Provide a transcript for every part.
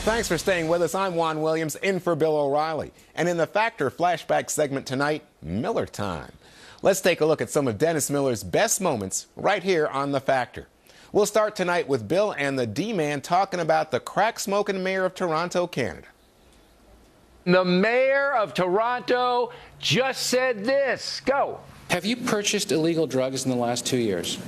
Thanks for staying with us. I'm Juan Williams, in for Bill O'Reilly. And in the Factor flashback segment tonight, Miller time. Let's take a look at some of Dennis Miller's best moments right here on The Factor. We'll start tonight with Bill and the D-Man talking about the crack-smoking mayor of Toronto, Canada. The mayor of Toronto just said this. Go. Have you purchased illegal drugs in the last 2 years?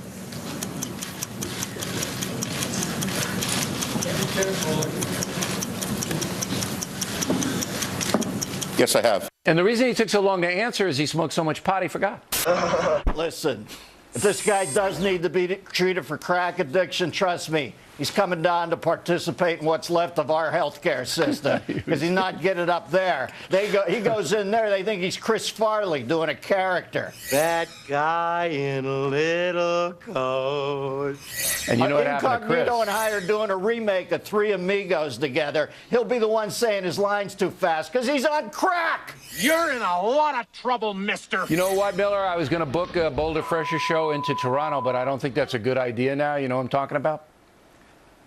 Yes, I have. And the reason he took so long to answer is he smoked so much pot he forgot. Listen, if this guy does need to be treated for crack addiction, trust me, he's coming down to participate in what's left of our healthcare system because he's not getting it up there. He goes in there, they think he's Chris Farley doing a character. That guy in a little coat. And you know what happened to Chris? Incognito and I are doing a remake of Three Amigos together. He'll be the one saying his lines too fast because he's on crack. You're in a lot of trouble, mister. You know what, Miller? I was going to book a Boulder Fresher show into Toronto, but I don't think that's a good idea now. You know what I'm talking about?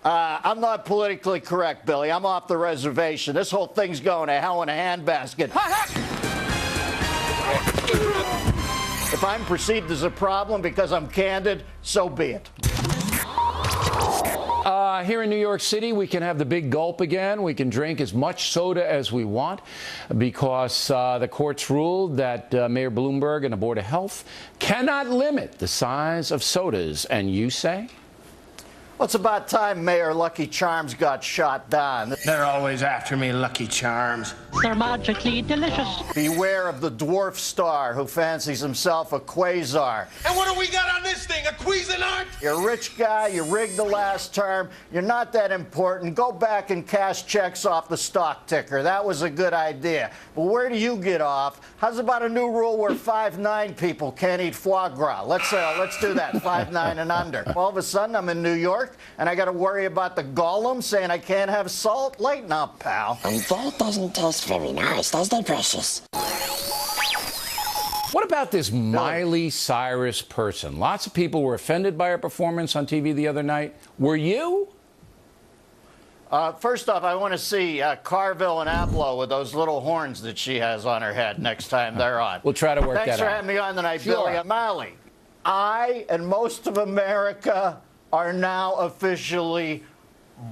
I'm not politically correct, Billy. I'm off the reservation. This whole thing's going to hell in a handbasket. If I'm perceived as a problem because I'm candid, so be it. Here in New York City, we can have the big gulp again. We can drink as much soda as we want because the courts ruled that Mayor Bloomberg and the Board of Health cannot limit the size of sodas. And you say? Well, it's about time Mayor Lucky Charms got shot down. They're always after me, Lucky Charms. They're magically delicious. Beware of the dwarf star who fancies himself a quasar. And what do we got on this thing, a Cuisinart? You're a rich guy, you rigged the last term, you're not that important. Go back and cash checks off the stock ticker. That was a good idea. But where do you get off? How's about a new rule where 5'9" people can't eat foie gras? Let's do that, 5'9" and under. All of a sudden, I'm in New York, and I got to worry about the golem saying I can't have salt? Lighten up, pal. And that doesn't taste very nice, does it, Precious? What about this Miley Cyrus person? Lots of people were offended by her performance on TV the other night. Were you? First off, I want to see Carville and Abloh with those little horns that she has on her head next time they're on. We'll try to work that out. Thanks for having me on tonight, Sure. Billy O'Malley. I and most of America are now officially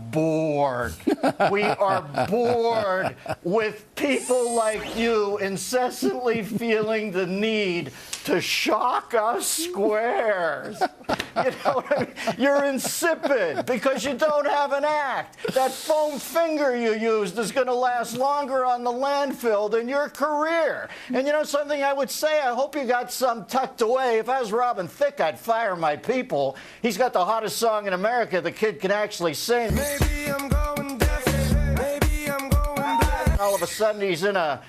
bored. We are bored with people like you incessantly feeling the need to shock us squares. You know what I mean? You're insipid because you don't have an act. That foam finger you used is going to last longer on the landfill than your career. And you know something I would say? I hope you got some tucked away. If I was Robin Thicke, I'd fire my people. He's got the hottest song in America. The kid can actually sing. Maybe I'm going deaf. Maybe I'm going blind. All of a sudden, he's in a,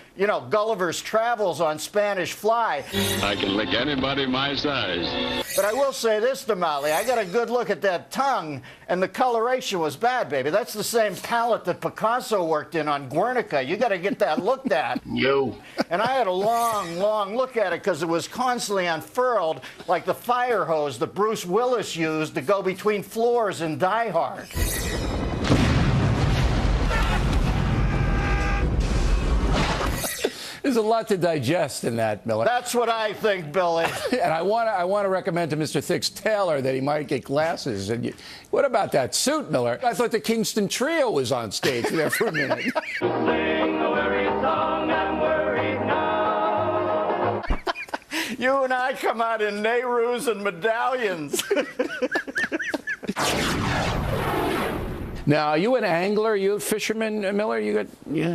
Gulliver's Travels on Spanish Fly. I can lick anybody my size. But I will say this, Damali, I got a good look at that tongue, and the coloration was bad, baby. That's the same palette that Picasso worked in on Guernica. You got to get that looked at. You. And I had a long, long look at it because it was constantly unfurled like the fire hose that Bruce Willis used to go between floors in Die Hard. There's a lot to digest in that, Miller. That's what I think, Billy. And I want to recommend to Mr. Thicke's tailor that he might get glasses. And what about that suit, Miller? I thought the Kingston Trio was on stage there for a minute. Sing the worried song, I'm worried now. You and I come out in Nehrus and medallions. Now, are you an angler? Are you a fisherman, Miller? You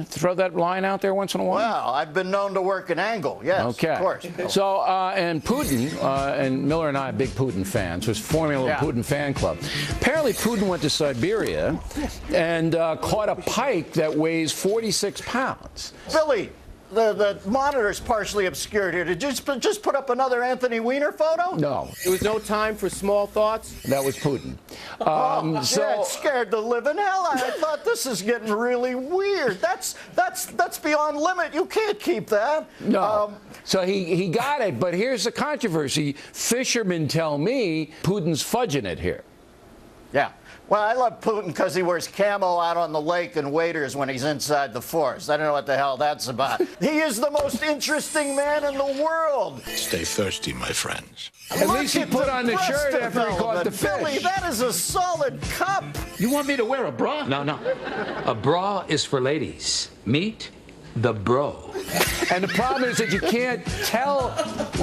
throw that line out there once in a while? Well, I've been known to work an angle, yes, okay. Of course. So, and Putin, and Miller and I are big Putin fans. There's forming a little Putin fan club. Apparently, Putin went to Siberia and caught a pike that weighs 46 pounds. Billy, the monitor's partially obscured here. Did you just put up another Anthony Weiner photo? No. There was no time for small thoughts. That was Putin. Yeah, it scared the living hell out of me. I thought this is getting really weird. That's beyond limit. You can't keep that. No. So he got it, but here's the controversy. Fishermen tell me Putin's fudging it here. Yeah. Well, I love Putin because he wears camo out on the lake and waders when he's inside the forest. I don't know what the hell that's about. He is the most interesting man in the world. Stay thirsty, my friends. At least he put on the shirt after he caught the Billy, fish. that is a solid cup. You want me to wear a bra? No, no. A bra is for ladies. Meet the bro. And the problem is that you can't tell,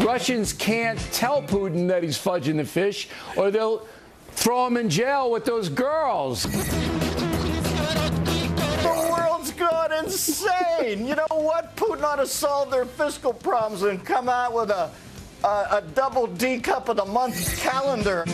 Russians can't tell Putin that he's fudging the fish, or they'll throw him in jail with those girls. The world's gone insane. You know what? Putin ought to solve their fiscal problems and come out with a double D cup of the month calendar.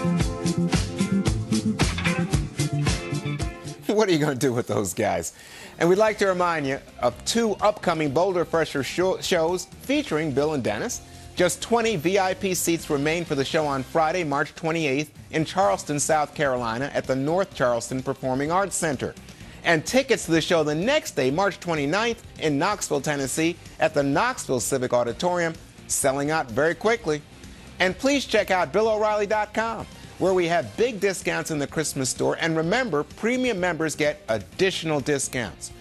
What are you going to do with those guys? And we'd like to remind you of 2 upcoming Boulder Fresher shows featuring Bill and Dennis. Just 20 VIP seats remain for the show on Friday, March 28th in Charleston, South Carolina at the North Charleston Performing Arts Center. And tickets to the show the next day, March 29th in Knoxville, Tennessee at the Knoxville Civic Auditorium, selling out very quickly. And please check out BillO'Reilly.com, where we have big discounts in the Christmas store. And remember, premium members get additional discounts.